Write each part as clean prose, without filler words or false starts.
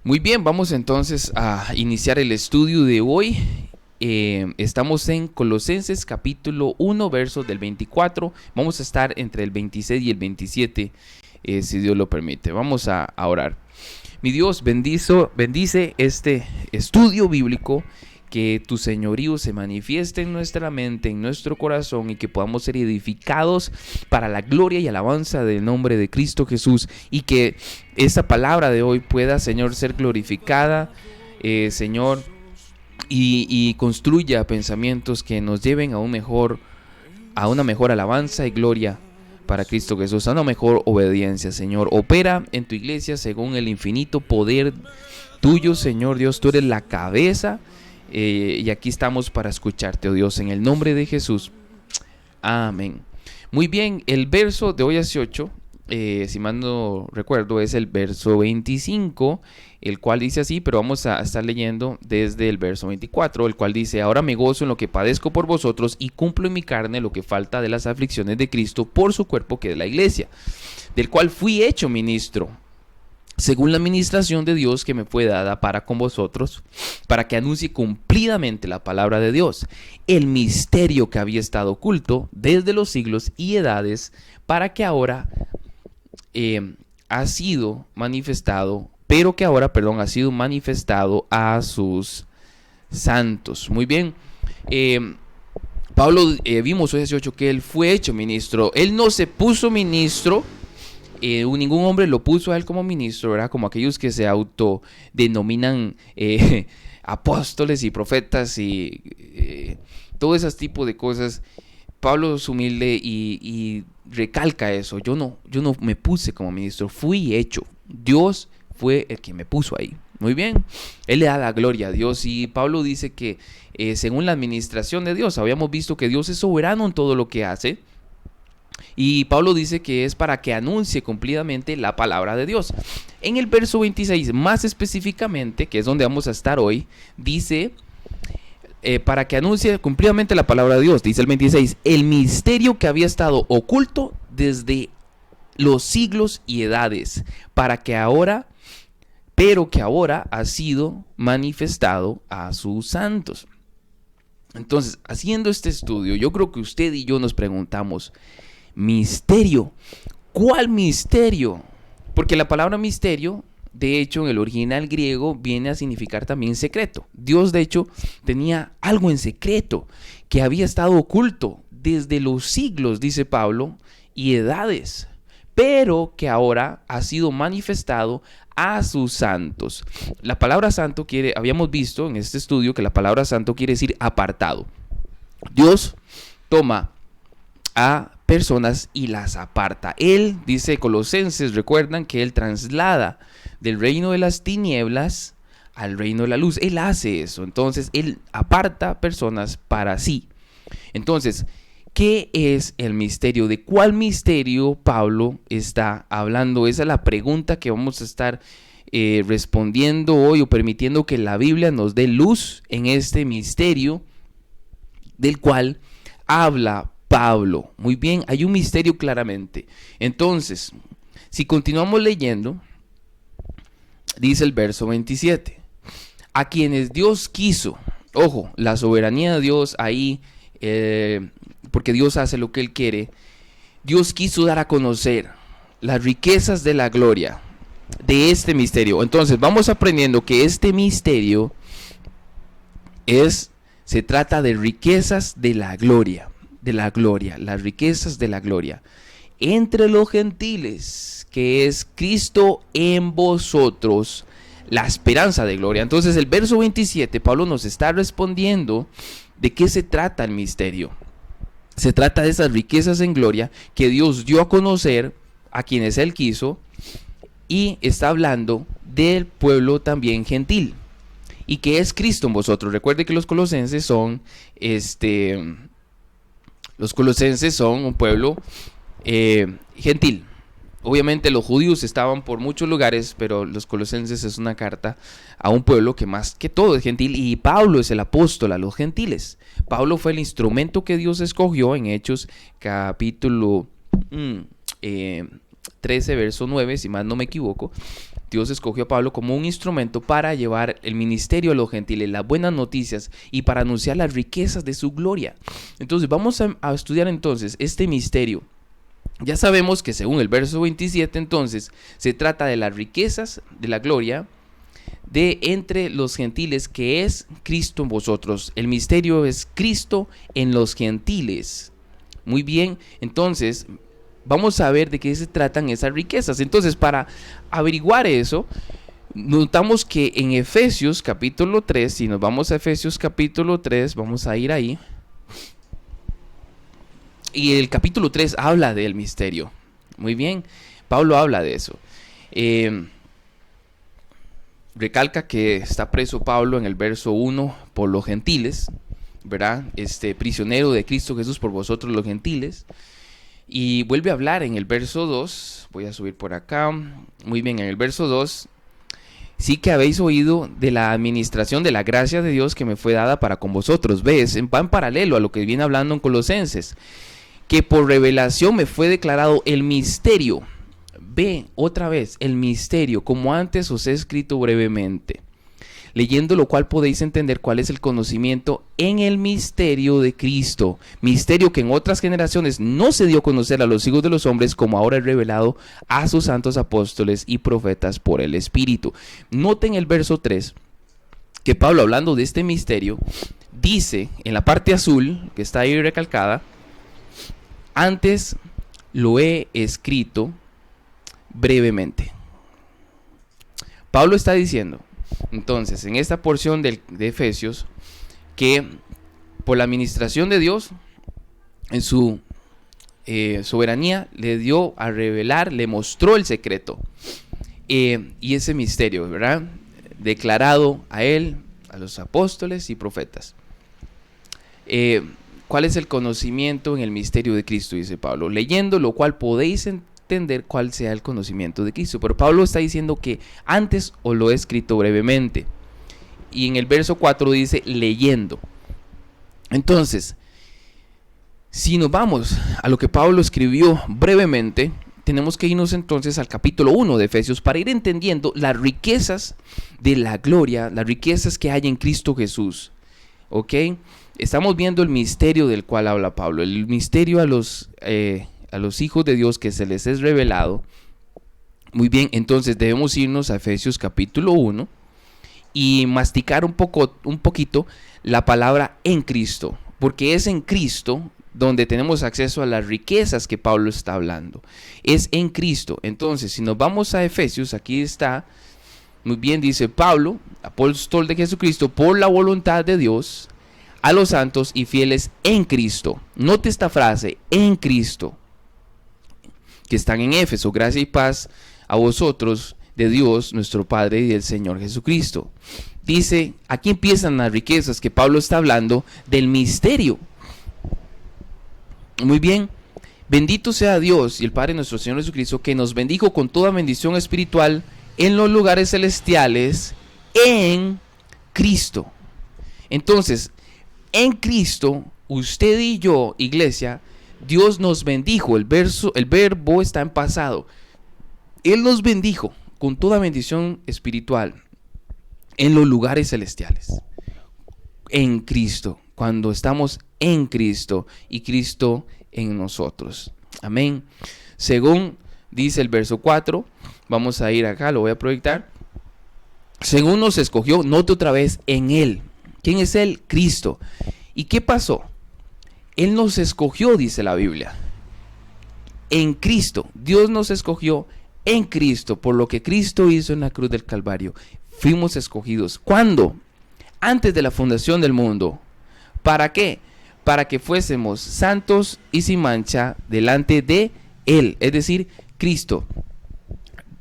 Muy bien, vamos entonces a iniciar el estudio de hoy. Estamos en Colosenses capítulo 1, versos del 24. Vamos a estar entre el 26 y el 27, si Dios lo permite. Vamos a orar. Mi Dios, bendice este estudio bíblico, que tu señorío se manifieste en nuestra mente, en nuestro corazón, y que podamos ser edificados para la gloria y alabanza del nombre de Cristo Jesús, y que esta palabra de hoy pueda, Señor, ser glorificada, Señor, y construya pensamientos que nos lleven a una mejor alabanza y gloria para Cristo Jesús, a una mejor obediencia. Señor, opera en tu iglesia según el infinito poder tuyo, Señor Dios. Tú eres la cabeza, y aquí estamos para escucharte, oh Dios, en el nombre de Jesús. Amén. Muy bien, el verso de hoy hace 8, si mal no recuerdo, es el verso 25, el cual dice así, pero vamos a estar leyendo desde el verso 24, el cual dice: ahora me gozo en lo que padezco por vosotros y cumplo en mi carne lo que falta de las aflicciones de Cristo por su cuerpo, que es la iglesia, del cual fui hecho ministro, según la administración de Dios que me fue dada para con vosotros, para que anuncie cumplidamente la palabra de Dios, el misterio que había estado oculto desde los siglos y edades, para que ahora ha sido manifestado a sus santos. Muy bien. Pablo, vimos hoy 18 que él fue hecho ministro. Él no se puso ministro. Ningún hombre lo puso a él como ministro, ¿verdad? Como aquellos que se autodenominan apóstoles y profetas y todo ese tipo de cosas. Pablo es humilde y recalca eso. Yo no me puse como ministro, fui hecho. Dios fue el que me puso ahí. Muy bien, él le da la gloria a Dios, y Pablo dice que según la administración de Dios, habíamos visto que Dios es soberano en todo lo que hace. Y Pablo dice que es para que anuncie cumplidamente la palabra de Dios. En el verso 26, más específicamente, que es donde vamos a estar hoy, dice, para que anuncie cumplidamente la palabra de Dios, dice el 26, el misterio que había estado oculto desde los siglos y edades, pero que ahora ha sido manifestado a sus santos. Entonces, haciendo este estudio, yo creo que usted y yo nos preguntamos: misterio, ¿cuál misterio? Porque la palabra misterio, de hecho, en el original griego viene a significar también secreto. Dios, de hecho, tenía algo en secreto que había estado oculto desde los siglos, dice Pablo, y edades, pero que ahora ha sido manifestado a sus santos. La palabra santo habíamos visto en este estudio que la palabra santo quiere decir apartado. Dios toma a personas y las aparta. Él, dice Colosenses, recuerdan que él traslada del reino de las tinieblas al reino de la luz. Él hace eso. Entonces él aparta personas para sí. Entonces, ¿qué es el misterio? ¿De cuál misterio Pablo está hablando? Esa es la pregunta que vamos a estar respondiendo hoy, o permitiendo que la Biblia nos dé luz en este misterio del cual habla Pablo. Muy bien, hay un misterio claramente. Entonces, si continuamos leyendo, dice el verso 27, a quienes Dios quiso, ojo, la soberanía de Dios ahí, porque Dios hace lo que Él quiere. Dios quiso dar a conocer las riquezas de la gloria de este misterio. Entonces vamos aprendiendo que este misterio se trata de riquezas de la gloria, las riquezas de la gloria entre los gentiles, que es Cristo en vosotros, la esperanza de gloria. Entonces el verso 27, Pablo nos está respondiendo de qué se trata el misterio. Se trata de esas riquezas en gloria que Dios dio a conocer a quienes Él quiso, y está hablando del pueblo también gentil, y que es Cristo en vosotros. Recuerde que los colosenses son un pueblo gentil. Obviamente los judíos estaban por muchos lugares, pero los colosenses es una carta a un pueblo que más que todo es gentil, y Pablo es el apóstol a los gentiles. Pablo fue el instrumento que Dios escogió en Hechos capítulo 13, verso 9, si más no me equivoco. Dios escogió a Pablo como un instrumento para llevar el ministerio a los gentiles, las buenas noticias y para anunciar las riquezas de su gloria. Entonces vamos a estudiar entonces este misterio. Ya sabemos que según el verso 27 entonces se trata de las riquezas de la gloria de entre los gentiles, que es Cristo en vosotros. El misterio es Cristo en los gentiles. Muy bien, entonces vamos a ver de qué se tratan esas riquezas. Entonces, para averiguar eso, notamos que en Efesios capítulo 3, si nos vamos a Efesios capítulo 3, vamos a ir ahí. Y el capítulo 3 habla del misterio. Muy bien, Pablo habla de eso. Recalca que está preso Pablo en el verso 1 por los gentiles, ¿verdad? Prisionero de Cristo Jesús por vosotros los gentiles. Y vuelve a hablar en el verso 2, voy a subir por acá, muy bien, en el verso 2, sí que habéis oído de la administración de la gracia de Dios que me fue dada para con vosotros. Ves, en paralelo a lo que viene hablando en Colosenses, que por revelación me fue declarado el misterio. Ve otra vez el misterio, como antes os he escrito brevemente, leyendo lo cual podéis entender cuál es el conocimiento en el misterio de Cristo, misterio que en otras generaciones no se dio a conocer a los hijos de los hombres, como ahora es revelado a sus santos apóstoles y profetas por el Espíritu. Noten el verso 3, que Pablo, hablando de este misterio, dice en la parte azul, que está ahí recalcada, antes lo he escrito brevemente. Pablo está diciendo entonces en esta porción de Efesios que por la administración de Dios en su soberanía le dio a revelar, le mostró el secreto y ese misterio, ¿verdad? Declarado a él, a los apóstoles y profetas. ¿Cuál es el conocimiento en el misterio de Cristo? Dice Pablo, leyendo lo cual podéis entender cuál sea el conocimiento de Cristo. Pero Pablo está diciendo que antes os lo he escrito brevemente. Y en el verso 4 dice leyendo. Entonces, si nos vamos a lo que Pablo escribió brevemente, tenemos que irnos entonces al capítulo 1 de Efesios para ir entendiendo las riquezas de la gloria, las riquezas que hay en Cristo Jesús. ¿Ok? Estamos viendo el misterio del cual habla Pablo, el misterio a los hijos de Dios que se les es revelado. Muy bien, entonces debemos irnos a Efesios capítulo 1 y masticar un poquito la palabra en Cristo, porque es en Cristo donde tenemos acceso a las riquezas que Pablo está hablando. Es en Cristo. Entonces, si nos vamos a Efesios, aquí está, muy bien, dice Pablo, apóstol de Jesucristo, por la voluntad de Dios, a los santos y fieles en Cristo. Note esta frase, en Cristo, que están en Éfeso. Gracia y paz a vosotros de Dios nuestro Padre y del Señor Jesucristo. Dice, aquí empiezan las riquezas que Pablo está hablando del misterio. Muy bien, bendito sea Dios y el Padre nuestro Señor Jesucristo, que nos bendijo con toda bendición espiritual en los lugares celestiales en Cristo. Entonces, en Cristo, usted y yo, iglesia, Dios nos bendijo. El verbo está en pasado. Él nos bendijo con toda bendición espiritual en los lugares celestiales. En Cristo, cuando estamos en Cristo y Cristo en nosotros. Amén. Según dice el verso 4, vamos a ir acá, lo voy a proyectar. Según nos escogió, note otra vez, en Él. ¿Quién es Él? Cristo. ¿Y qué pasó? Él nos escogió, dice la Biblia. En Cristo. Dios nos escogió en Cristo. Por lo que Cristo hizo en la cruz del Calvario. Fuimos escogidos. ¿Cuándo? Antes de la fundación del mundo. ¿Para qué? Para que fuésemos santos y sin mancha delante de Él. Es decir, Cristo.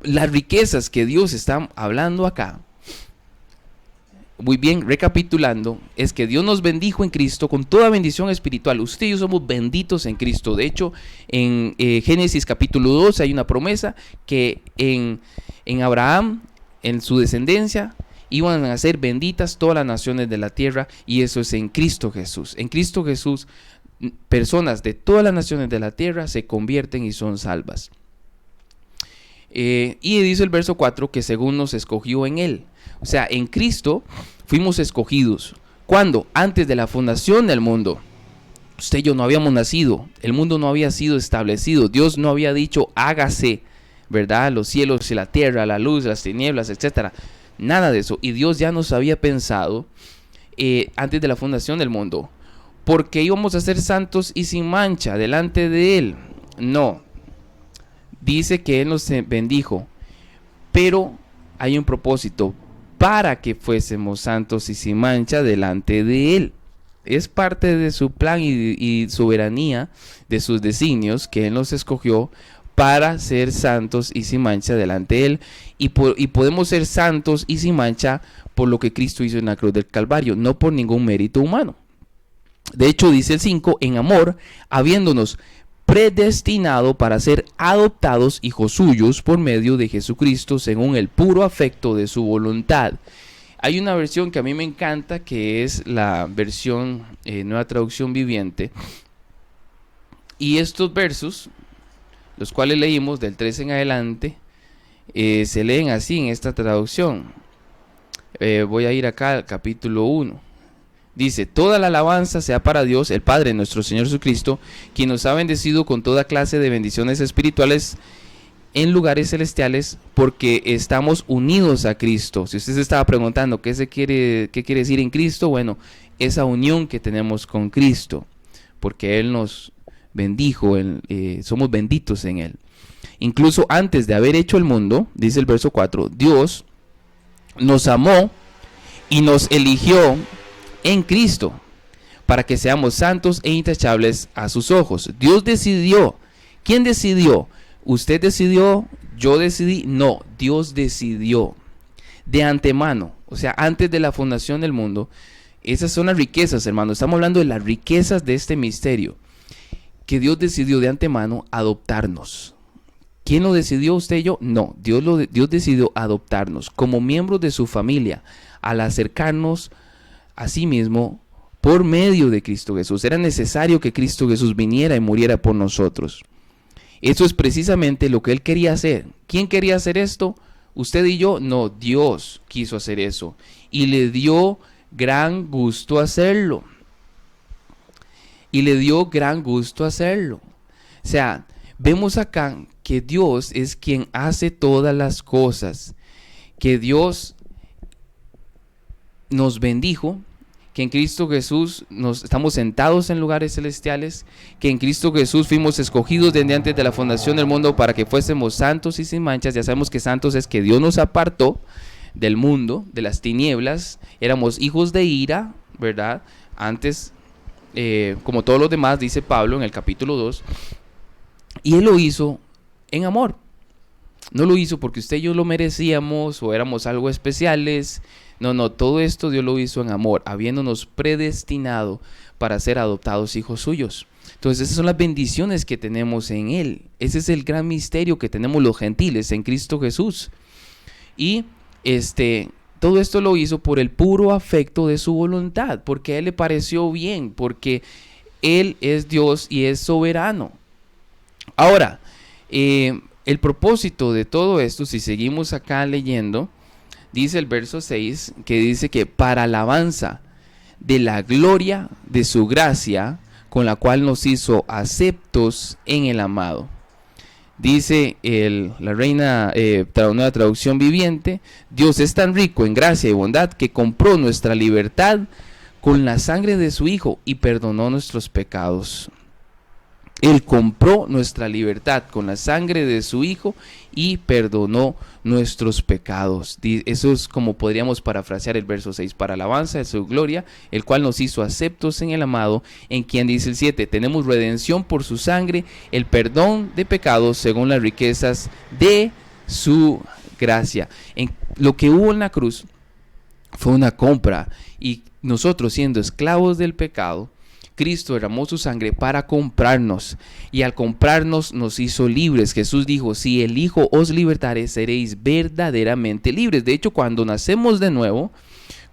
Las riquezas que Dios está hablando acá, muy bien, recapitulando, es que Dios nos bendijo en Cristo con toda bendición espiritual. Usted y yo somos benditos en Cristo. De hecho, en Génesis capítulo 2 hay una promesa que en Abraham, en su descendencia, iban a ser benditas todas las naciones de la tierra, y eso es en Cristo Jesús. En Cristo Jesús, personas de todas las naciones de la tierra se convierten y son salvas. Y dice el verso 4 que según nos escogió en Él. O sea, en Cristo fuimos escogidos. ¿Cuándo? Antes de la fundación del mundo. Usted y yo no habíamos nacido. El mundo no había sido establecido. Dios no había dicho hágase, ¿verdad? Los cielos y la tierra, la luz, las tinieblas, etcétera. Nada de eso. Y Dios ya nos había pensado antes de la fundación del mundo. Porque íbamos a ser santos y sin mancha delante de Él. No. Dice que Él nos bendijo. Pero hay un propósito. Para que fuésemos santos y sin mancha delante de Él. Es parte de su plan y soberanía, de sus designios, que Él nos escogió para ser santos y sin mancha delante de Él. Y podemos ser santos y sin mancha por lo que Cristo hizo en la cruz del Calvario, no por ningún mérito humano. De hecho, dice el 5, en amor, habiéndonos predestinado para ser adoptados hijos suyos por medio de Jesucristo según el puro afecto de su voluntad. Hay una versión que a mí me encanta, que es la versión Nueva Traducción Viviente. Y estos versos, los cuales leímos del 3 en adelante, se leen así en esta traducción. Voy a ir acá al capítulo 1. Dice, toda la alabanza sea para Dios, el Padre, nuestro Señor Jesucristo, quien nos ha bendecido con toda clase de bendiciones espirituales en lugares celestiales, porque estamos unidos a Cristo. Si usted se estaba preguntando qué quiere decir en Cristo, bueno, esa unión que tenemos con Cristo, porque Él nos bendijo, somos benditos en Él. Incluso antes de haber hecho el mundo, dice el verso 4, Dios nos amó y nos eligió en Cristo para que seamos santos e intachables a sus ojos. Dios decidió. ¿Quién decidió? ¿Usted decidió? ¿Yo decidí? No, Dios decidió de antemano, o sea, antes de la fundación del mundo. Esas son las riquezas, hermano. Estamos hablando de las riquezas de este misterio, que Dios decidió de antemano adoptarnos. ¿Quién lo decidió, usted y yo? No, Dios decidió adoptarnos como miembros de su familia al acercarnos a sí mismo por medio de Cristo Jesús. Era necesario que Cristo Jesús viniera y muriera por nosotros. Eso es precisamente lo que Él quería hacer. ¿Quién quería hacer esto? ¿Usted y yo? No, Dios quiso hacer eso. Y le dio gran gusto hacerlo. O sea, vemos acá que Dios es quien hace todas las cosas. Que Dios nos bendijo, que en Cristo Jesús estamos sentados en lugares celestiales, que en Cristo Jesús fuimos escogidos desde antes de la fundación del mundo para que fuésemos santos y sin manchas. Ya sabemos que santos es que Dios nos apartó del mundo, de las tinieblas. Éramos hijos de ira, ¿verdad? Antes, como todos los demás, dice Pablo en el capítulo 2, y Él lo hizo en amor. No lo hizo porque usted y yo lo merecíamos o éramos algo especiales. No, todo esto Dios lo hizo en amor, habiéndonos predestinado para ser adoptados hijos suyos. Entonces esas son las bendiciones que tenemos en Él. Ese es el gran misterio que tenemos los gentiles en Cristo Jesús. Y todo esto lo hizo por el puro afecto de su voluntad, porque a Él le pareció bien, porque Él es Dios y es soberano. Ahora, el propósito de todo esto, si seguimos acá leyendo, dice el verso 6, que dice que para alabanza de la gloria de su gracia, con la cual nos hizo aceptos en el amado. Dice la Reina Nueva Traducción Viviente, Dios es tan rico en gracia y bondad que compró nuestra libertad con la sangre de su Hijo y perdonó nuestros pecados. Él compró nuestra libertad con la sangre de su Hijo y perdonó nuestros pecados. Eso es como podríamos parafrasear el verso 6. Para alabanza de su gloria, el cual nos hizo aceptos en el amado, en quien, dice el 7, tenemos redención por su sangre, el perdón de pecados según las riquezas de su gracia. Lo que hubo en la cruz fue una compra, y nosotros, siendo esclavos del pecado, Cristo derramó su sangre para comprarnos, y al comprarnos nos hizo libres. Jesús dijo, si el Hijo os libertare, seréis verdaderamente libres. De hecho, cuando nacemos de nuevo,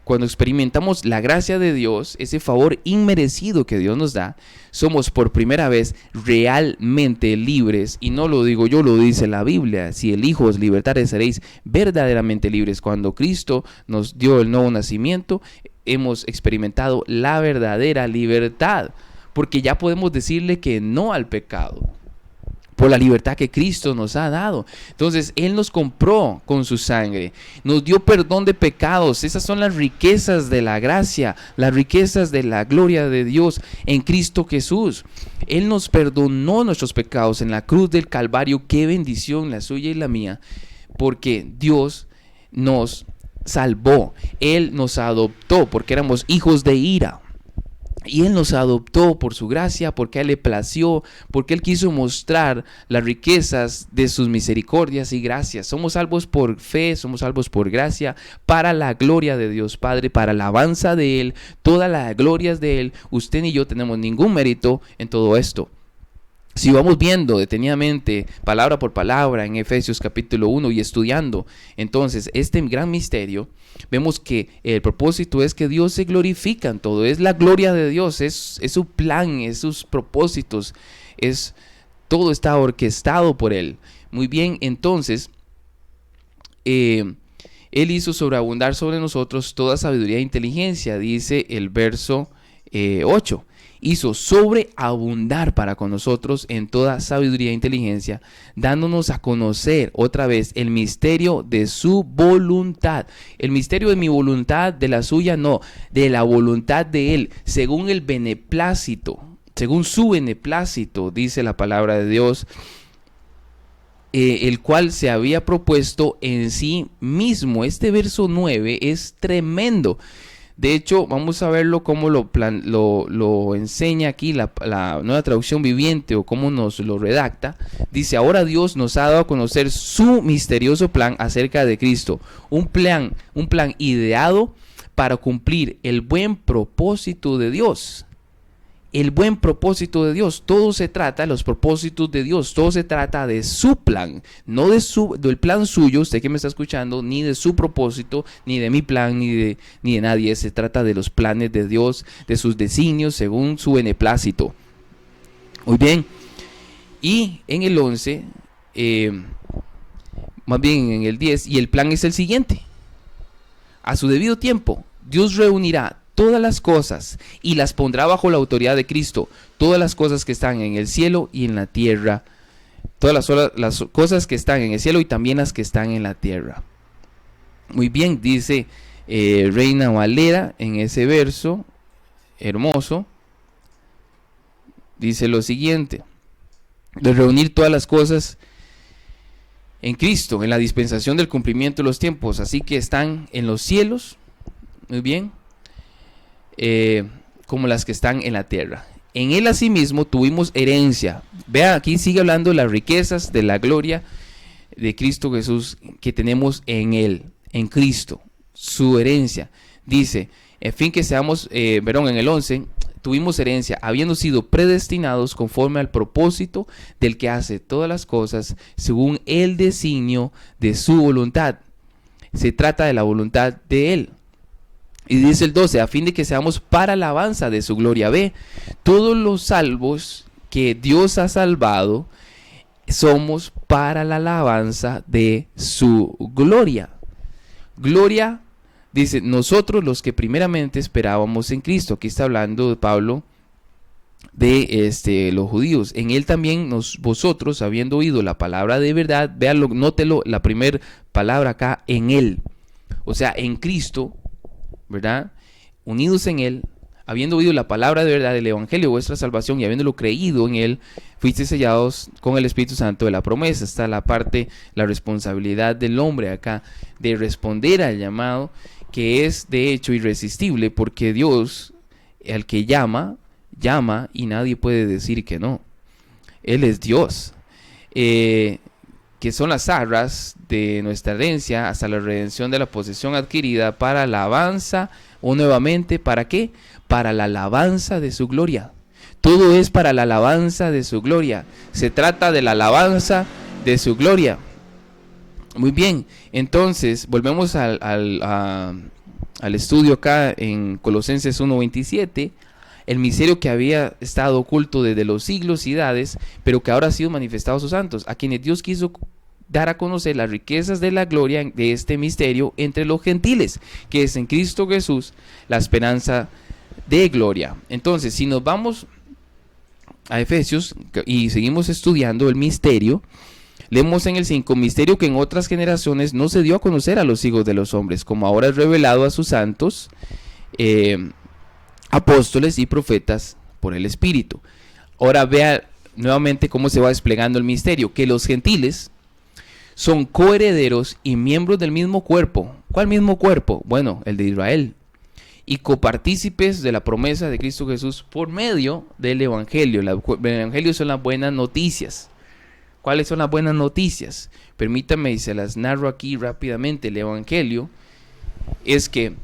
cuando experimentamos la gracia de Dios, ese favor inmerecido que Dios nos da, somos por primera vez realmente libres. Y no lo digo yo, lo dice la Biblia. Si el Hijo os libertare, seréis verdaderamente libres. Cuando Cristo nos dio el nuevo nacimiento, hemos experimentado la verdadera libertad, porque ya podemos decirle que no al pecado, por la libertad que Cristo nos ha dado. Entonces, Él nos compró con su sangre, nos dio perdón de pecados. Esas son las riquezas de la gracia, las riquezas de la gloria de Dios en Cristo Jesús. Él nos perdonó nuestros pecados en la cruz del Calvario. Qué bendición la suya y la mía, porque Dios nos salvó. Él nos adoptó porque éramos hijos de ira. Y Él nos adoptó por su gracia, porque a Él le plació, porque Él quiso mostrar las riquezas de sus misericordias y gracias. Somos salvos por fe, somos salvos por gracia, para la gloria de Dios Padre, para la alabanza de Él, toda la gloria es de Él. Usted ni yo tenemos ningún mérito en todo esto. Si vamos viendo detenidamente, palabra por palabra, en Efesios capítulo 1 y estudiando entonces este gran misterio, vemos que el propósito es que Dios se glorifica en todo. Es la gloria de Dios, es su plan, es sus propósitos, todo está orquestado por Él. Muy bien, entonces, Él hizo sobreabundar sobre nosotros toda sabiduría e inteligencia, dice el verso 8. Hizo sobreabundar para con nosotros en toda sabiduría e inteligencia, dándonos a conocer otra vez el misterio de su voluntad. El misterio de mi voluntad, de la suya, no, de la voluntad de Él, según el beneplácito, según su beneplácito, dice la palabra de Dios, el cual se había propuesto en sí mismo. Este verso 9 es tremendo. De hecho, vamos a verlo cómo lo enseña aquí la Nueva Traducción Viviente, o cómo nos lo redacta. Dice: ahora Dios nos ha dado a conocer su misterioso plan acerca de Cristo. Un plan ideado para cumplir el buen propósito de Dios. El buen propósito de Dios. Todo se trata de los propósitos de Dios. Todo se trata de su plan. No del plan suyo, usted que me está escuchando, ni de su propósito, ni de mi plan, ni de nadie. Se trata de los planes de Dios, de sus designios según su beneplácito. Muy bien. Y en el 11, más bien en el 10, y el plan es el siguiente. A su debido tiempo, Dios reunirá todas las cosas y las pondrá bajo la autoridad de Cristo, todas las cosas que están en el cielo y en la tierra, todas las cosas que están en el cielo y también las que están en la tierra. Muy bien, dice Reina Valera en ese verso hermoso, dice lo siguiente: de reunir todas las cosas en Cristo, en la dispensación del cumplimiento de los tiempos, así que están en los cielos, muy bien, como las que están en la tierra. En Él asimismo tuvimos herencia. Vea, aquí sigue hablando de las riquezas de la gloria de Cristo Jesús que tenemos en Él, en Cristo, su herencia. Dice, en fin que seamos, en el 11, tuvimos herencia, habiendo sido predestinados conforme al propósito del que hace todas las cosas según el designio de su voluntad. Se trata de la voluntad de Él. Y dice el 12, a fin de que seamos para alabanza de su gloria. Ve, todos los salvos que Dios ha salvado somos para la alabanza de su gloria. Gloria, dice, nosotros los que primeramente esperábamos en Cristo. Aquí está hablando de Pablo de los judíos. En Él también vosotros, habiendo oído la palabra de verdad, véanlo, nótelo, la primera palabra acá, en Él. O sea, en Cristo, ¿verdad? Unidos en Él, habiendo oído la palabra de verdad del evangelio de vuestra salvación y habiéndolo creído en Él, fuiste sellados con el Espíritu Santo de la promesa. Está la parte, la responsabilidad del hombre acá de responder al llamado, que es de hecho irresistible, porque Dios, al que llama y nadie puede decir que no. Él es Dios, que son las arras de nuestra herencia hasta la redención de la posesión adquirida para la alabanza, o nuevamente, ¿para qué? Para la alabanza de su gloria. Todo es para la alabanza de su gloria. Se trata de la alabanza de su gloria. Muy bien, entonces volvemos a al estudio acá en Colosenses 1:27, el misterio que había estado oculto desde los siglos y edades, pero que ahora ha sido manifestado a sus santos, a quienes Dios quiso dar a conocer las riquezas de la gloria de este misterio entre los gentiles, que es en Cristo Jesús, la esperanza de gloria. Entonces, si nos vamos a Efesios y seguimos estudiando el misterio, leemos en el 5, misterio que en otras generaciones no se dio a conocer a los hijos de los hombres, como ahora es revelado a sus santos, apóstoles y profetas por el Espíritu. Ahora vea nuevamente cómo se va desplegando el misterio, que los gentiles son coherederos y miembros del mismo cuerpo. ¿Cuál mismo cuerpo? Bueno, el de Israel. Y copartícipes de la promesa de Cristo Jesús por medio del Evangelio. El Evangelio son las buenas noticias. ¿Cuáles son las buenas noticias? Permítanme y se las narro aquí rápidamente. El Evangelio es que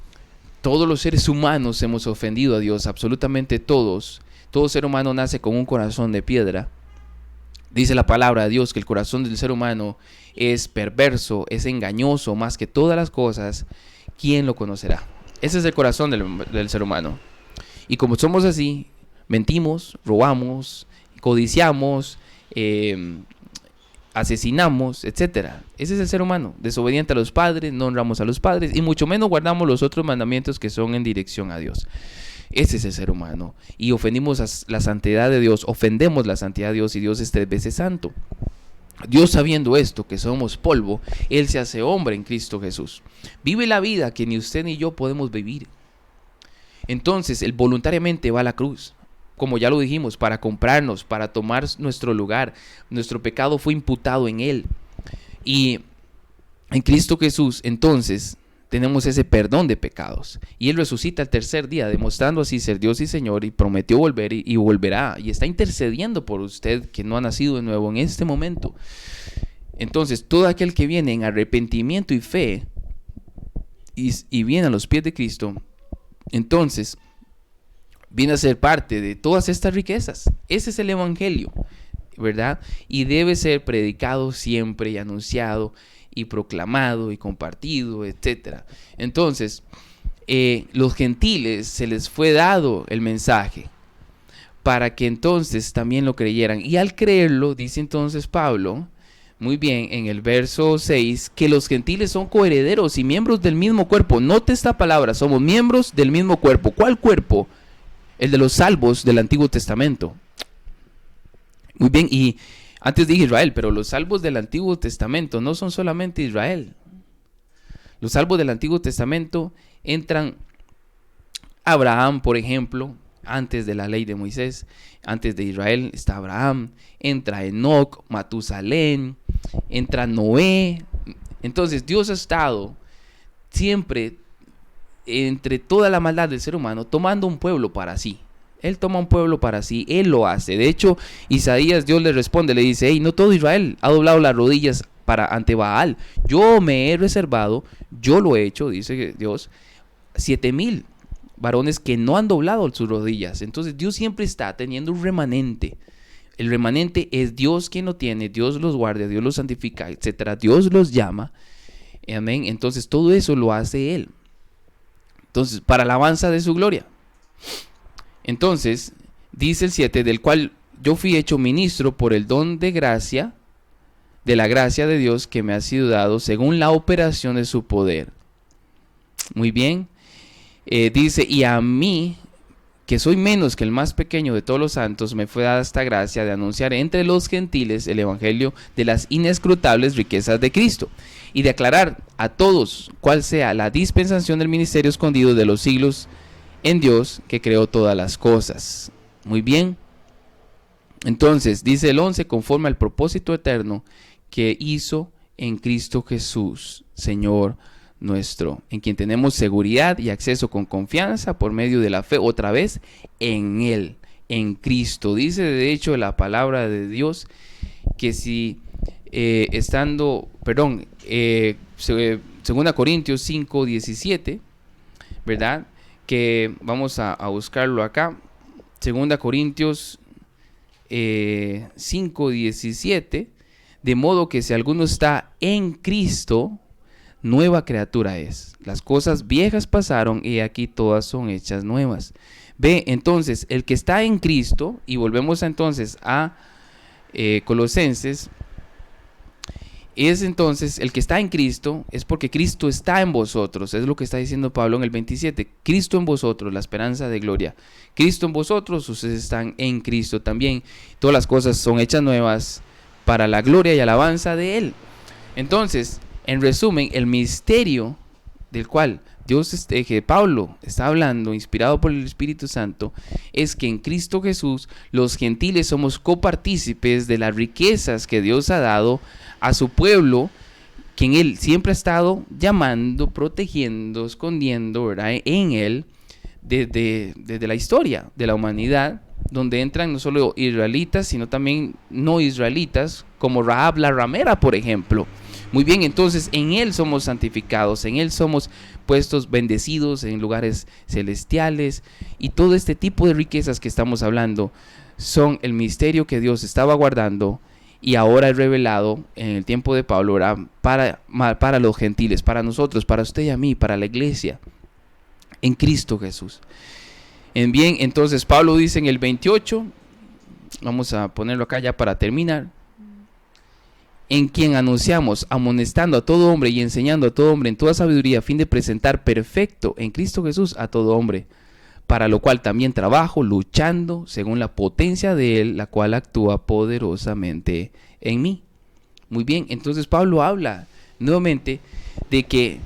todos los seres humanos hemos ofendido a Dios, absolutamente todos. Todo ser humano nace con un corazón de piedra. Dice la palabra de Dios que el corazón del ser humano es perverso, es engañoso más que todas las cosas. ¿Quién lo conocerá? Ese es el corazón del ser humano. Y como somos así, mentimos, robamos, codiciamos, asesinamos, etcétera. Ese es el ser humano, desobediente a los padres, no honramos a los padres y mucho menos guardamos los otros mandamientos que son en dirección a Dios. Ese es el ser humano y ofendimos la santidad de Dios, ofendemos la santidad de Dios y Dios es 3 veces santo. Dios, sabiendo esto, que somos polvo, Él se hace hombre en Cristo Jesús. Vive la vida que ni usted ni yo podemos vivir. Entonces, Él voluntariamente va a la cruz, como ya lo dijimos, para comprarnos, para tomar nuestro lugar. Nuestro pecado fue imputado en Él. Y en Cristo Jesús, entonces, tenemos ese perdón de pecados. Y Él resucita al tercer día, demostrando así ser Dios y Señor, y prometió volver y volverá. Y está intercediendo por usted que no ha nacido de nuevo en este momento. Entonces, todo aquel que viene en arrepentimiento y fe, y viene a los pies de Cristo, entonces viene a ser parte de todas estas riquezas. Ese es el Evangelio, ¿verdad? Y debe ser predicado siempre y anunciado y proclamado y compartido, etcétera. Entonces, los gentiles se les fue dado el mensaje para que entonces también lo creyeran. Y al creerlo, dice entonces Pablo, muy bien, en el verso 6, que los gentiles son coherederos y miembros del mismo cuerpo. Note esta palabra, somos miembros del mismo cuerpo. ¿Cuál cuerpo? El de los salvos del Antiguo Testamento. Muy bien, y antes dije Israel, pero los salvos del Antiguo Testamento no son solamente Israel. Los salvos del Antiguo Testamento entran Abraham, por ejemplo, antes de la ley de Moisés, antes de Israel está Abraham, entra Enoc, Matusalén, entra Noé. Entonces Dios ha estado siempre entre toda la maldad del ser humano tomando un pueblo para sí. Él toma un pueblo para sí, Él lo hace. De hecho, Isaías, Dios le responde, le dice, hey, no todo Israel ha doblado las rodillas ante Baal. Yo me he reservado, yo lo he hecho, dice Dios, 7,000 varones que no han doblado sus rodillas. Entonces Dios siempre está teniendo un remanente. El remanente es Dios quien lo tiene, Dios los guarda, Dios los santifica, etcétera. Dios los llama. Amén. Entonces todo eso lo hace Él. Entonces, para alabanza de su gloria. Entonces, dice el 7, del cual yo fui hecho ministro por el don de gracia, de la gracia de Dios que me ha sido dado según la operación de su poder. Muy bien. Dice, y a mí, que soy menos que el más pequeño de todos los santos, me fue dada esta gracia de anunciar entre los gentiles el evangelio de las inescrutables riquezas de Cristo y de aclarar a todos cuál sea la dispensación del ministerio escondido de los siglos en Dios que creó todas las cosas. Muy bien. Entonces, dice el 11, conforme al propósito eterno que hizo en Cristo Jesús, Señor nuestro, en quien tenemos seguridad y acceso con confianza por medio de la fe, otra vez, en Él, en Cristo. Dice de hecho la palabra de Dios que si segunda Corintios 5:17, ¿verdad? Que vamos a buscarlo acá, 2 Corintios 5:17, de modo que si alguno está en Cristo, nueva criatura es. Las cosas viejas pasaron y aquí todas son hechas nuevas. Ve, entonces, el que está en Cristo, y volvemos entonces a Colosenses, es entonces el que está en Cristo, es porque Cristo está en vosotros. Es lo que está diciendo Pablo en el 27. Cristo en vosotros, la esperanza de gloria. Cristo en vosotros, ustedes están en Cristo también. Todas las cosas son hechas nuevas para la gloria y alabanza de Él. Entonces, en resumen, el misterio del cual que Pablo está hablando, inspirado por el Espíritu Santo, es que en Cristo Jesús los gentiles somos copartícipes de las riquezas que Dios ha dado a su pueblo, que en Él siempre ha estado llamando, protegiendo, escondiendo, ¿verdad? En Él, desde la historia de la humanidad, donde entran no solo israelitas, sino también no israelitas, como Rahab la ramera, por ejemplo. Muy bien, entonces en Él somos santificados, en Él somos puestos bendecidos en lugares celestiales, y todo este tipo de riquezas que estamos hablando son el misterio que Dios estaba guardando y ahora es revelado en el tiempo de Pablo para los gentiles, para nosotros, para usted y a mí, para la iglesia, en Cristo Jesús. Bien, entonces Pablo dice en el 28, vamos a ponerlo acá ya para terminar: en quien anunciamos, amonestando a todo hombre y enseñando a todo hombre en toda sabiduría, a fin de presentar perfecto en Cristo Jesús a todo hombre, para lo cual también trabajo, luchando según la potencia de Él, la cual actúa poderosamente en mí. Muy bien, entonces Pablo habla nuevamente de que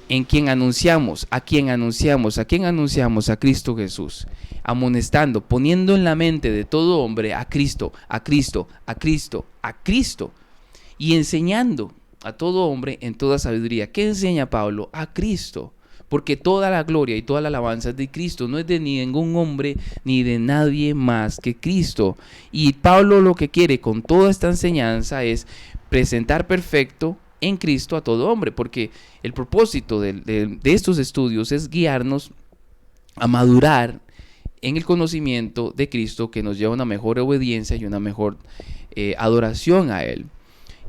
en quien anunciamos, a quién anunciamos, a Cristo Jesús, amonestando, poniendo en la mente de todo hombre a Cristo, a Cristo, a Cristo, a Cristo, y enseñando a todo hombre en toda sabiduría. ¿Qué enseña Pablo? A Cristo, porque toda la gloria y toda la alabanza es de Cristo, no es de ningún hombre ni de nadie más que Cristo. Y Pablo lo que quiere con toda esta enseñanza es presentar perfecto en Cristo a todo hombre, porque el propósito de estos estudios es guiarnos a madurar en el conocimiento de Cristo, que nos lleva a una mejor obediencia y una mejor adoración a Él.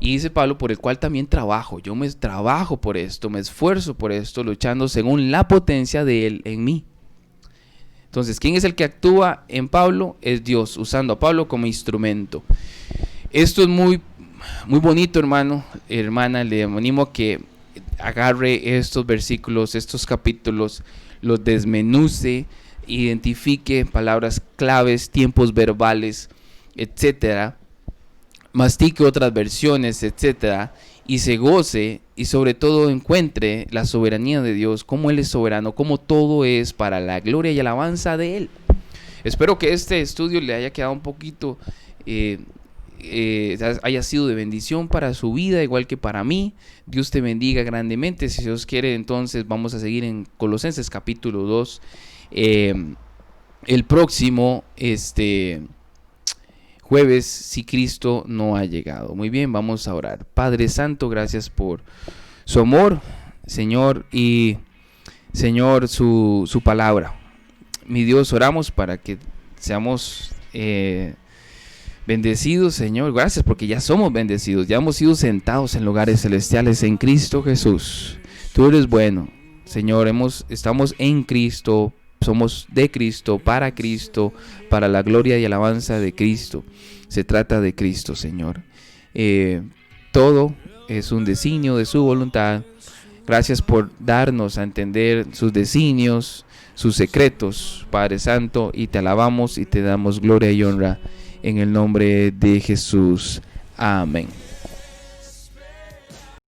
Y dice Pablo, por el cual también trabajo. Yo me trabajo por esto, me esfuerzo por esto, luchando según la potencia de Él en mí. Entonces, ¿quién es el que actúa en Pablo? Es Dios, usando a Pablo como instrumento. Esto es muy bonito, hermano, hermana. Le animo a que agarre estos versículos, estos capítulos, los desmenuce, identifique palabras claves, tiempos verbales, etcétera, mastique otras versiones, etcétera, y se goce, y sobre todo encuentre la soberanía de Dios, cómo Él es soberano, cómo todo es para la gloria y alabanza de Él. Espero que este estudio le haya quedado un poquito, haya sido de bendición para su vida, igual que para mí. Dios te bendiga grandemente. Si Dios quiere, entonces vamos a seguir en Colosenses capítulo 2 el próximo jueves, si Cristo no ha llegado. Muy bien, vamos a orar. Padre Santo, gracias por su amor, Señor, y Señor, su palabra. Mi Dios, oramos para que seamos bendecidos, Señor. Gracias porque ya somos bendecidos, ya hemos sido sentados en lugares celestiales en Cristo Jesús. Tú eres bueno, Señor. Estamos en Cristo, somos de Cristo, para la gloria y alabanza de Cristo. Se trata de Cristo, Señor. Todo es un designio de su voluntad. Gracias por darnos a entender sus designios, sus secretos, Padre Santo, y te alabamos y te damos gloria y honra en el nombre de Jesús. Amén.